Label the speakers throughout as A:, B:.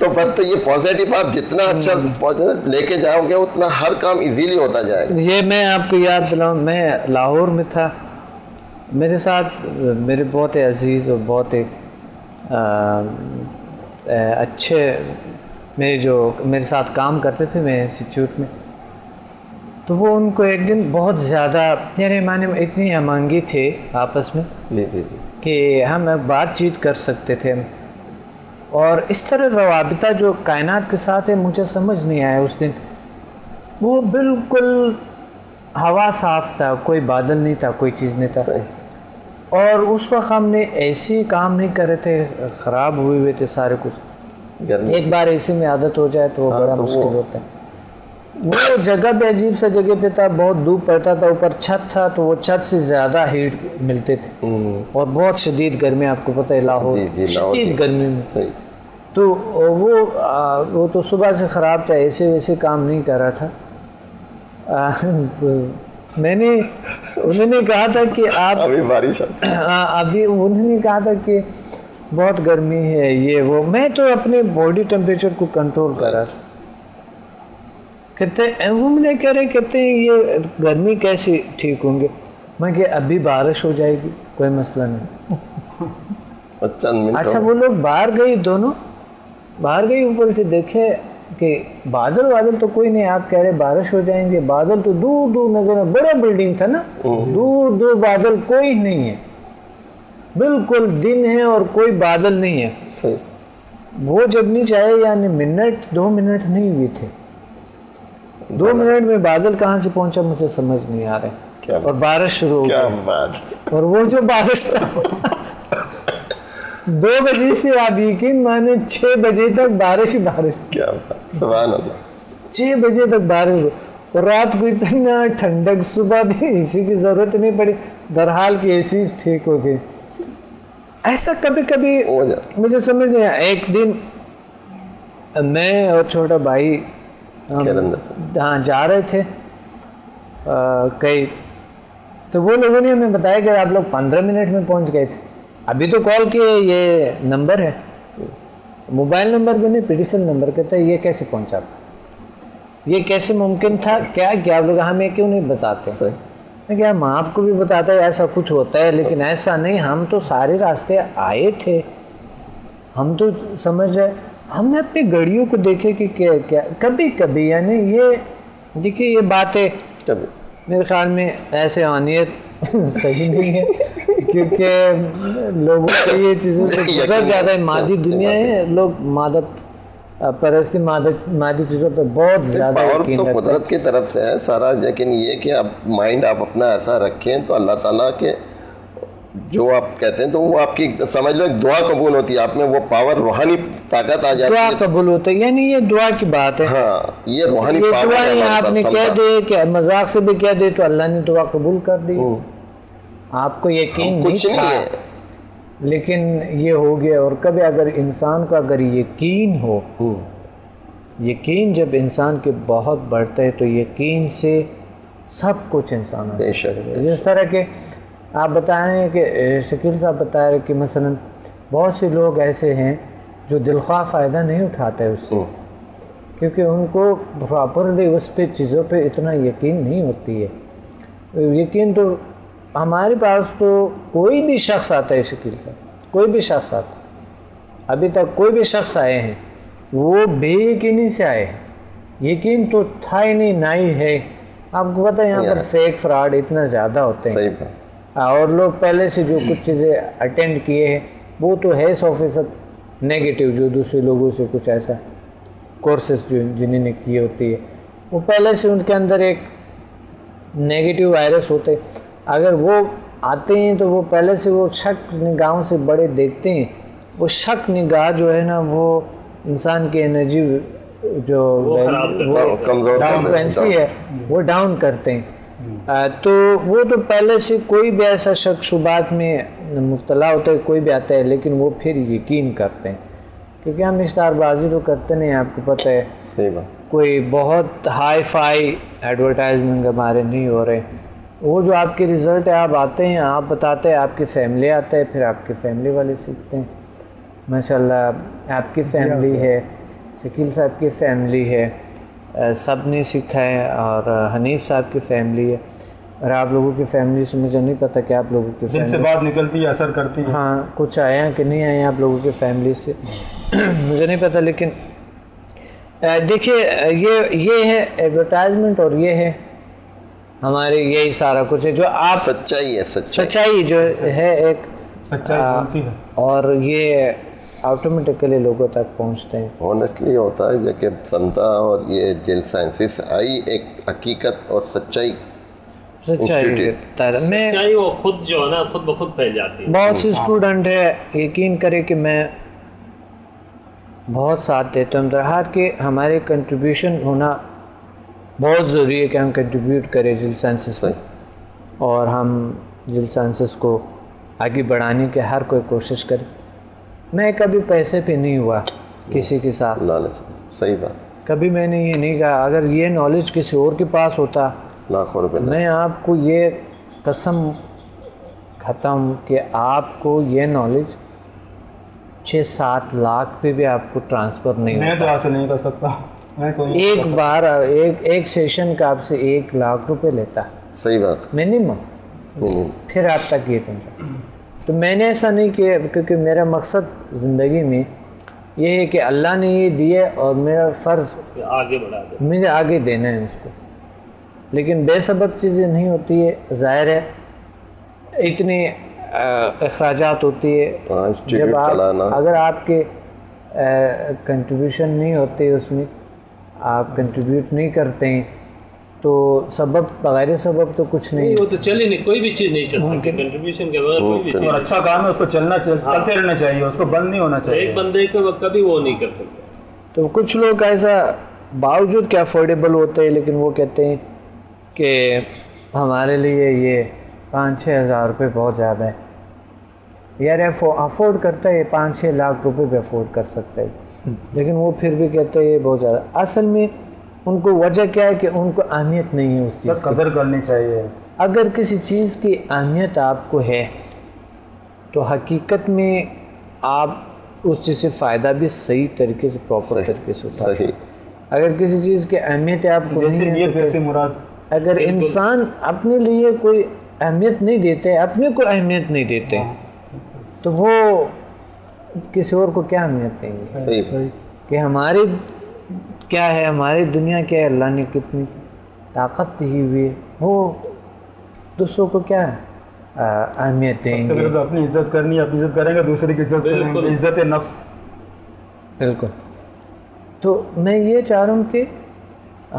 A: तो बस तो ये पॉजिटिव आप जितना अच्छा पॉजिटिव लेके जाओगे उतना हर काम इजीली होता जाएगा।
B: ये मैं आपको याद दिलाऊं, मैं लाहौर में था, मेरे साथ मेरे बहुत ही अजीज़ और बहुत ही अच्छे मेरे जो मेरे साथ काम करते थे मेरे इंस्टीट्यूट में, तो वो उनको एक दिन बहुत ज़्यादा यानी माने इतनी हमंगी थे आपस में
A: जी जी जी
B: कि हम बातचीत कर सकते थे, और इस तरह रवाबिता जो कायनात के साथ है मुझे समझ नहीं आया उस दिन। वो बिल्कुल हवा साफ था, कोई बादल नहीं था, कोई चीज़ नहीं था, और उस वक्त हमने ऐसे काम नहीं कर रहे थे, ख़राब हुए थे सारे कुछ। एक बार ऐसे में आदत हो जाए तो वो बड़ा मुश्किल होता है। वो जगह पे अजीब सा जगह पे था, बहुत धूप पड़ता था, ऊपर छत था तो वो छत से ज़्यादा हीट मिलते थे, और बहुत शदीद गर्मी, आपको पता है लाहौर शदीद गर्मी में। तो वो तो सुबह से ख़राब था, ऐसे वैसे काम नहीं कर रहा था। मैंने उन्होंने कहा था कि आप
A: अभी बारिश
B: अभी उन्होंने कहा था कि बहुत गर्मी है ये वो, मैं तो अपने बॉडी टेम्परेचर को कंट्रोल कर रहा था। कहते वो मुझे कह रहे, कहते हैं ये गर्मी कैसे ठीक होंगे? मैं कि अभी बारिश हो जाएगी, कोई मसला नहीं। अच्छा वो लोग बाहर गई, दोनों बाहर गई, ऊपर से देखे कि बादल तो कोई नहीं, आप कह रहे बारिश हो जाएंगे, बादल तो दूर दूर नजर, बड़ा बिल्डिंग था ना, दूर दूर बादल कोई नहीं है, बिल्कुल दिन है और कोई बादल नहीं है।
A: सही।
B: वो जब नीचे आए यानी मिनट 2 मिनट नहीं हुए थे, 2 मिनट में बादल कहाँ से पहुंचा मुझे समझ नहीं आ रहा, और बारिश शुरू हो गई। और वो जो बारिश था 2 बजे से आप यकीन माने 6 बजे तक बारिश ही बारिश।
A: क्या बात, सुभान अल्लाह।
B: 6 बजे तक बारिश, और रात को इतना ठंडक, सुबह भी एसी की जरूरत नहीं पड़ी, बहरहाल की एसी ठीक हो गई। ऐसा कभी कभी मुझे समझ नहीं आया। एक दिन मैं और छोटा भाई हाँ जा रहे थे कई, तो वो लोगों ने हमें बताया कि आप लोग 15 मिनट में पहुंच गए थे। अभी तो कॉल किए, ये नंबर है, मोबाइल नंबर भी नहीं, पिटिशन नंबर। कहता है ये कैसे पहुंचा, ये कैसे मुमकिन था, क्या क्या आप लोग हमें क्यों नहीं बताते? क्या हम आपको भी बताते हैं ऐसा कुछ होता है, लेकिन ऐसा नहीं, हम तो सारे रास्ते आए थे, हम तो समझ रहे, हमने अपनी घड़ियों को देखे कि क्या क्या कभी कभी यानी ये देखिए ये बातें मेरे ख्याल में ऐसे ऑनियर सही नहीं है, क्योंकि लोगों को ये चीज़ों से गुजर ज़्यादा है, मादी दुनिया है, लोग मादक परस्ती मादी चीज़ों पे बहुत ज़्यादा यकीन रखते हैं।
A: कुदरत की तरफ से है सारा, लेकिन ये कि आप माइंड आप अपना ऐसा रखें तो अल्लाह ताला के जो आप कहते हैं तो वो आपकी समझ लो एक दुआ कबूल होती है, आप में वो पावर, रूहानी ताकत आ जाती है,
B: दुआ कबूल होता है, यानी ये दुआ की बात है।
A: हाँ, ये रूहानी
B: ये
A: पावर
B: दुआ
A: है।
B: आपने कह दे कि मजाक से भी कह दे तो अल्लाह ने दुआ कबूल कर दी, आपको यकीन नहीं था, लेकिन ये हो गया। और कभी अगर इंसान का अगर यकीन हो, यकीन जब इंसान के बहुत बढ़ता है तो यकीन से सब कुछ इंसान हो। जिस तरह के आप बता रहे हैं कि शकील साहब बता रहे कि मसलन बहुत से लोग ऐसे हैं जो दिलख्वाह फ़ायदा नहीं उठाते उससे, क्योंकि उनको प्रॉपरली उस पे चीज़ों पे इतना यकीन नहीं होती है। यकीन तो हमारे पास तो कोई भी शख्स आता है, शकील साहब कोई भी शख्स आता, अभी तक कोई भी शख्स आए हैं वो बेयकीनी से आए हैं, यकीन तो था ही नहीं, ना ही है। आपको पता है यहाँ पर फेक फ्रॉड इतना ज़्यादा होते हैं, और लोग पहले से जो कुछ चीज़ें अटेंड किए हैं वो तो है 100% नेगेटिव, जो दूसरे लोगों से कुछ ऐसा कोर्सेस जो जिन्होंने किए होती है वो पहले से उनके अंदर एक नेगेटिव वायरस होते, अगर वो आते हैं तो वो पहले से वो शक निगाहों से बड़े देखते हैं, वो शक निगाह जो है ना वो इंसान की एनर्जी जो फ्रीक्वेंसी है वो डाउन करते हैं। तो वो तो पहले से कोई भी ऐसा शक शुबात में मुब्तला होता है, कोई भी आता है, लेकिन वो फिर यकीन करते हैं, क्योंकि हम इश्तारबाजी तो करते नहीं, आपको पता है।
A: सही बात।
B: कोई बहुत हाई फाई एडवर्टाइजमेंट हमारे नहीं हो रहे, वो जो आपके रिज़ल्ट है आप आते हैं, आप बताते हैं, आपकी फैमिली आते हैं, फिर आपके फैमिली वाले सीखते हैं। माशाल्लाह आपकी फैमिली है, शकील साहब की फैमिली है, सब ने सीखा है, और हनीफ साहब की फैमिली है, और आप लोगों की फैमिली से मुझे नहीं पता कि आप लोगों की
C: जिनसे बात निकलती है असर करती है।
B: हाँ, कुछ आए हैं कि नहीं आए हैं आप लोगों की फैमिली से मुझे नहीं पता, लेकिन देखिए ये है एडवर्टाइजमेंट, और ये है हमारे, यही सारा कुछ है जो आप
A: सच्चाई है,
B: सच्चाई जो है एक
C: सच्चाई बोलती है,
B: और ये ऑटोमेटिकली लोगों तक पहुंचते हैं।
A: ऑनेस्टली होता है जबकि समता और ये जेल साइंसिस आई एक हकीकत और सच्चाई
B: मैं
D: वो खुद जो है ना खुद ब खुद फैल जाती है।
B: बहुत से स्टूडेंट है, यकीन करे कि मैं बहुत साथ देता हूँ दरहात के, हमारे कंट्रीब्यूशन होना बहुत ज़रूरी है कि हम कंट्रीब्यूट करें जिल साइंसिस में, और हम जिल साइंसिस को आगे बढ़ाने की हर कोई कोशिश करे। मैं कभी पैसे पे नहीं हुआ किसी के साथ,
A: लालच, सही बात,
B: कभी मैंने ये नहीं कहा अगर ये नॉलेज किसी और के पास होता
A: लाखों रुपए,
B: मैं आपको ये कसम खाता हूँ कि आपको ये नॉलेज 6-7 लाख पे भी आपको ट्रांसफ़र नहीं होता।
C: मैं तो हासिल नहीं कर सकता, मैं तो
B: एक बार एक सेशन का आपसे 1 लाख रुपए लेता,
A: सही बात,
B: मिनिमम, फिर आप तक ये पहुँचा। तो मैंने ऐसा नहीं किया, क्योंकि मेरा मकसद ज़िंदगी में ये है कि अल्लाह ने ये दिए और मेरा फ़र्ज़
D: आगे बढ़ा दे,
B: मुझे आगे देना है उसको। लेकिन बेसबब चीज़ें नहीं होती है, ज़ाहिर है इतनी अखराजात होती है, जब आप अगर आपके कंट्रीब्यूशन नहीं होते उसमें, आप कंट्रीब्यूट नहीं करते हैं, तो सबब बगैर सबब तो कुछ नहीं,
D: वो तो चल ही नहीं, कोई भी चीज़ नहीं चल सकती कंट्रीब्यूशन के बगैर, कोई भी चीज़।
C: और अच्छा काम है, उसको चलते रहना चाहिए, उसको बंद नहीं होना चाहिए,
D: एक बंदे को कभी वो नहीं कर सकते।
B: तो कुछ लोग ऐसा बावजूद के अफोर्डेबल होते हैं, लेकिन वो कहते हैं कि हमारे लिए ये 5-6 हज़ार रुपये बहुत ज़्यादा है। यार अफोर्ड करता है, 5-6 लाख रुपए भी अफोर्ड कर सकता है, लेकिन वो फिर भी कहते हैं ये बहुत ज़्यादा। असल में उनको वजह क्या है कि उनको अहमियत नहीं है उस चीज़ की,
C: कदर करनी चाहिए।
B: अगर किसी चीज़ की अहमियत आपको है तो हकीकत में आप उस चीज़ से फ़ायदा भी सही तरीके से, प्रॉपर तरीके से उठा सकते। अगर किसी चीज़ की अहमियत है आपको नहीं है, तो
C: मुराद
B: अगर इंसान अपने लिए कोई अहमियत नहीं देते, अपने को अहमियत नहीं देते, तो वो किसी और को क्या अहमियत देंगे?
A: सही
B: कि हमारी क्या है, हमारी दुनिया क्या है, अल्लाह ने कितनी ताकत दी हुई है, वो दूसरों को क्या अहमियत देंगे?
C: तो अपनी इज्जत करनी है, अपनी इज्जत करेंगे, दूसरे की इज्जत करेंगे, इज्जत नफ्स।
B: बिल्कुल। तो मैं ये चाह रहा हूँ कि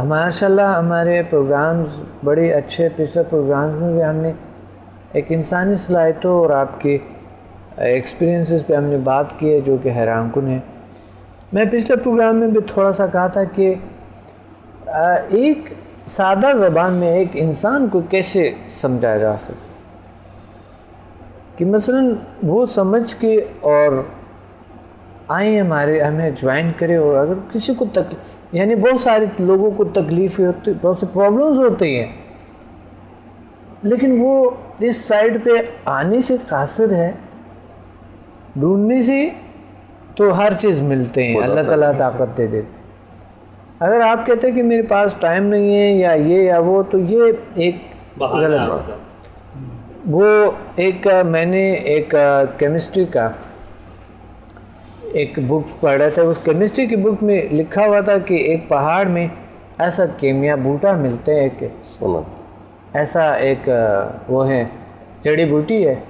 B: माशाल्लाह हमारे प्रोग्राम्स बड़े अच्छे, पिछले प्रोग्राम्स में भी हमने एक इंसानी सलाहियतों और आपके एक्सपीरियंसेस पे हमने बात की है, जो कि हैरानकुन है। मैं पिछले प्रोग्राम में भी थोड़ा सा कहा था कि एक सादा ज़बान में एक इंसान को कैसे समझाया जा सके, कि मसलन वो समझ के और आए हमें ज्वाइन करे, और अगर किसी को यानी बहुत सारे लोगों को तकलीफ़ होती, बहुत से प्रॉब्लम्स होती हैं, लेकिन वो इस साइड पे आने से कासिर है, ढूंढने से तो हर चीज़ मिलते हैं, अल्लाह ताला ताकत दे देते। अगर आप कहते हैं कि मेरे पास टाइम नहीं है या ये या वो, तो ये एक गलत बात। वो एक मैंने एक केमिस्ट्री का एक बुक पढ़ा था, उस केमिस्ट्री की बुक में लिखा हुआ था कि एक पहाड़ में ऐसा केमिया बूटा मिलते हैं कि ऐसा एक वो है जड़ी बूटी है,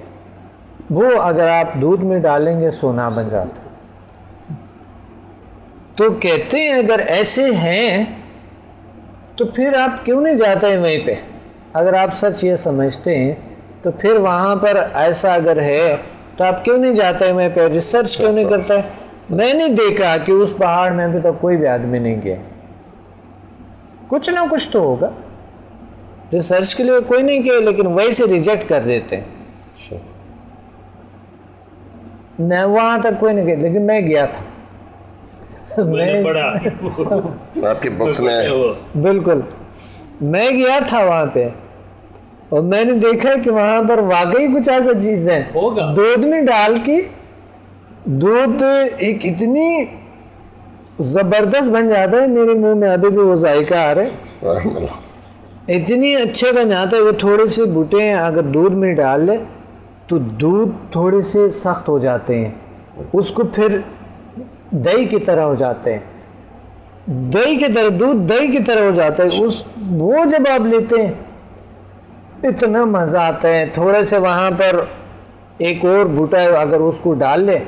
B: वो अगर आप दूध में डालेंगे सोना बन जाता। तो कहते हैं अगर ऐसे हैं तो फिर आप क्यों नहीं जाते हैं वहीं पे? अगर आप सच ये समझते हैं तो फिर वहाँ पर ऐसा अगर है तो आप क्यों नहीं जाते हैं वहीं पे? रिसर्च क्यों नहीं करता है? मैंने देखा कि उस पहाड़ में अभी तक कोई भी आदमी नहीं गया, कुछ ना कुछ तो होगा। रिसर्च के लिए कोई नहीं गया, लेकिन वहीं से रिजेक्ट कर देते हैं, न वहाँ तक कोई नहीं गया, लेकिन मैं गया था।
D: मैंने पढ़ा
A: आपकी बुक्स में,
B: बिल्कुल मैं गया था वहाँ पे, और मैंने देखा कि वहाँ पर वाकई कुछ ऐसा चीज है, दूध में डाल के, दूध एक इतनी जबरदस्त बन जाता है। मेरे मुंह में अभी भी वो जायका आ रहा है, इतनी अच्छे बन जाते हैं। वो थोड़े से बूटे हैं, अगर दूध में डाल ले तो दूध थोड़े से सख्त हो जाते हैं, उसको फिर दही की तरह हो जाते हैं, दही की तरह, दूध दही की तरह हो जाता है। उस वो जब आप लेते हैं इतना मज़ा आता है। थोड़े से वहाँ पर एक और बूटा है, अगर उसको डाल ले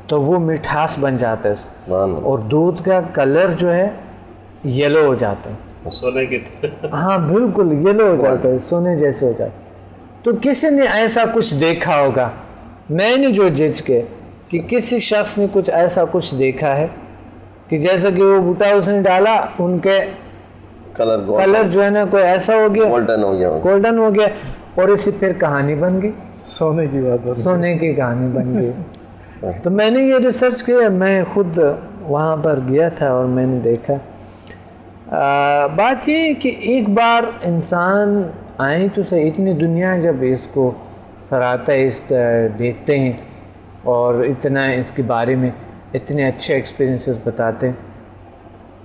B: तो वो मिठास बन जाता है और दूध का कलर जो है येलो हो जाता है,
D: सोने की
B: हाँ बिल्कुल येलो हो जाता है, सोने जैसे हो जाता है। तो किसी ने ऐसा कुछ देखा होगा, मैंने जो जज के कि किसी शख्स ने कुछ ऐसा कुछ देखा है कि जैसा कि वो बूटा उसने डाला, उनके कलर जो है ना कोई ऐसा हो गया, गोल्डन हो गया और इसी फिर कहानी बन गई,
C: सोने की बात,
B: सोने की कहानी बन गई। तो मैंने ये रिसर्च किया, मैं खुद वहाँ पर गया था और मैंने देखा। बात ये कि एक बार इंसान आए तो सही, इतनी दुनिया जब इसको सराहता है, इस देखते हैं और इतना इसके बारे में इतने अच्छे एक्सपीरियंसेस बताते हैं,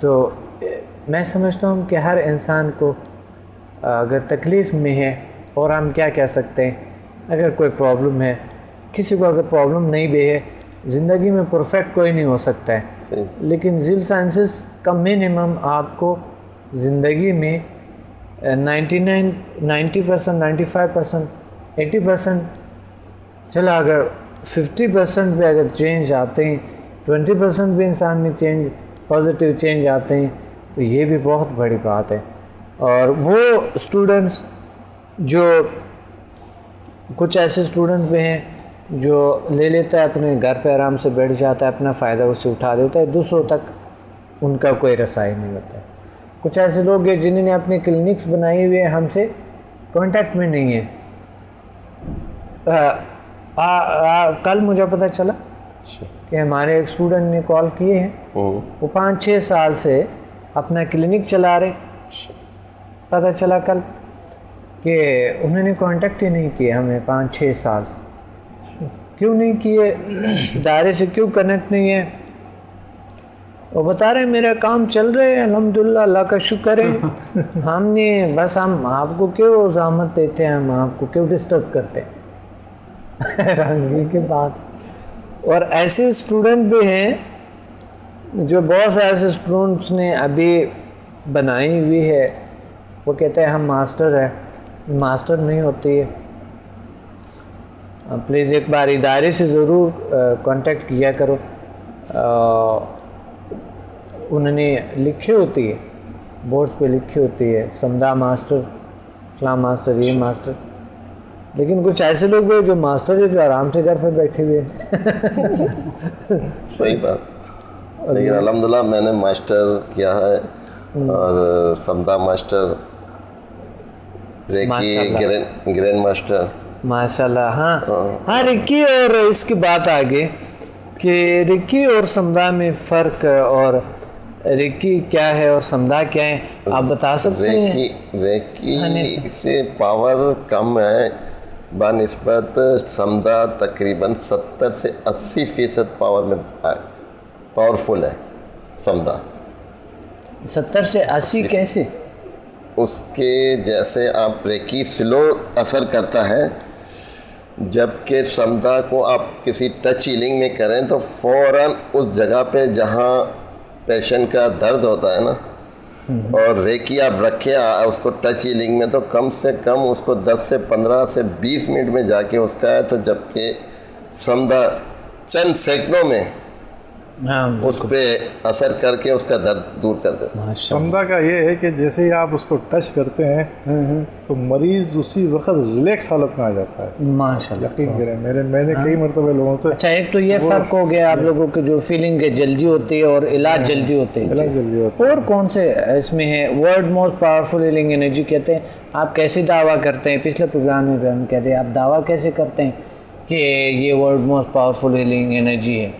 B: तो मैं समझता हूँ कि हर इंसान को अगर तकलीफ़ में है, और हम क्या कह सकते हैं, अगर कोई प्रॉब्लम है, किसी को अगर प्रॉब्लम नहीं भी है, ज़िंदगी में परफेक्ट कोई नहीं हो सकता है, लेकिन ज़िल साइंसेस का मिनिमम आपको ज़िंदगी में 90%, 95%, 80%, चला अगर 50% भी अगर चेंज आते हैं, 20% भी इंसान में चेंज, पॉजिटिव चेंज आते हैं, तो ये भी बहुत बड़ी बात है। और वो स्टूडेंट्स जो, कुछ ऐसे स्टूडेंट भी हैं जो ले लेता है, अपने घर पे आराम से बैठ जाता है, अपना फ़ायदा उससे उठा देता है, दूसरों तक उनका कोई रसाई नहीं होता है। कुछ ऐसे लोग हैं जिन्होंने अपनी क्लिनिक्स बनाई हुई है, हमसे कांटेक्ट में नहीं है। कल मुझे पता चला कि हमारे एक स्टूडेंट ने कॉल किए हैं, वो 5-6 साल से अपना क्लिनिक चला रहे, पता चला कल कि उन्होंने कांटेक्ट ही नहीं किया हमें 5-6 साल से। क्यों नहीं किए, दायरे से क्यों कनेक्ट नहीं है? वो बता रहे मेरा काम चल रहे हैं, अल्हम्दुलिल्लाह, अल्लाह का शुक्र है। हमने बस, हम आपको क्यों ज़हमत देते हैं, हम आपको क्यों डिस्टर्ब करते हैं। हैरानगी की बात। और ऐसे स्टूडेंट भी हैं जो, बहुत से ऐसे स्टूडेंट्स ने अभी बनाई हुई है, वो कहते हैं हम मास्टर है, मास्टर नहीं होती है। प्लीज़ एक बार इदारे से ज़रूर कांटेक्ट किया करो। उन्होंने लिखी होती है, बोर्ड पे लिखी होती है, समदा मास्टर, फलां मास्टर, ये मास्टर, लेकिन कुछ ऐसे लोग हैं जो मास्टर है, जो आराम से घर पे बैठे हुए हैं।
A: सही बात। लेकिन अल्हम्दुलिल्लाह मैंने मास्टर किया है, और समदा मास्टर, रेकी ग्रैंड मास्टर,
B: माशाल्लाह। हाँ, रिक्की और इसकी बात आगे कि रिक्की और समदा में फ़र्क, और रेकी क्या है और समदा क्या है, आप बता सकते हैं?
A: रेकी से पावर कम है बानिस्बत समदा, तकरीबन 70 से 80% पावर में पावरफुल है समदा।
B: 70 से 80 कैसे?
A: उसके जैसे आप रेकी स्लो असर करता है, जबकि समदा को आप किसी टच हीलिंग में करें तो फ़ौरन उस जगह पे जहाँ पेशेंट का दर्द होता है ना, और रेकी आप रखे उसको टच हीलिंग में, तो कम से कम उसको 10 से 15 से 20 मिनट में जाके उसका है, तो जबकि समदा चंद सेकंडों में उस पे असर करके उसका दर्द दूर कर देता है।
C: समदा का ये है कि जैसे ही आप उसको टच करते हैं तो मरीज उसी वक्त रिलैक्स हालत में आ जाता है।
B: माशाल्लाह,
C: यकीन करें, मैंने कई मरतबे लोगों से।
B: अच्छा, एक तो ये फ़र्क हो गया आप लोगों की, जो फीलिंग है जल्दी होती है और इलाज जल्दी होते हैं। और कौन से इसमें है world most powerful healing energy कहते हैं? आप कैसे दावा करते हैं? पिछले प्रोग्राम में भी हम कहते हैं, आप दावा कैसे करते हैं कि ये world most powerful healing energy है?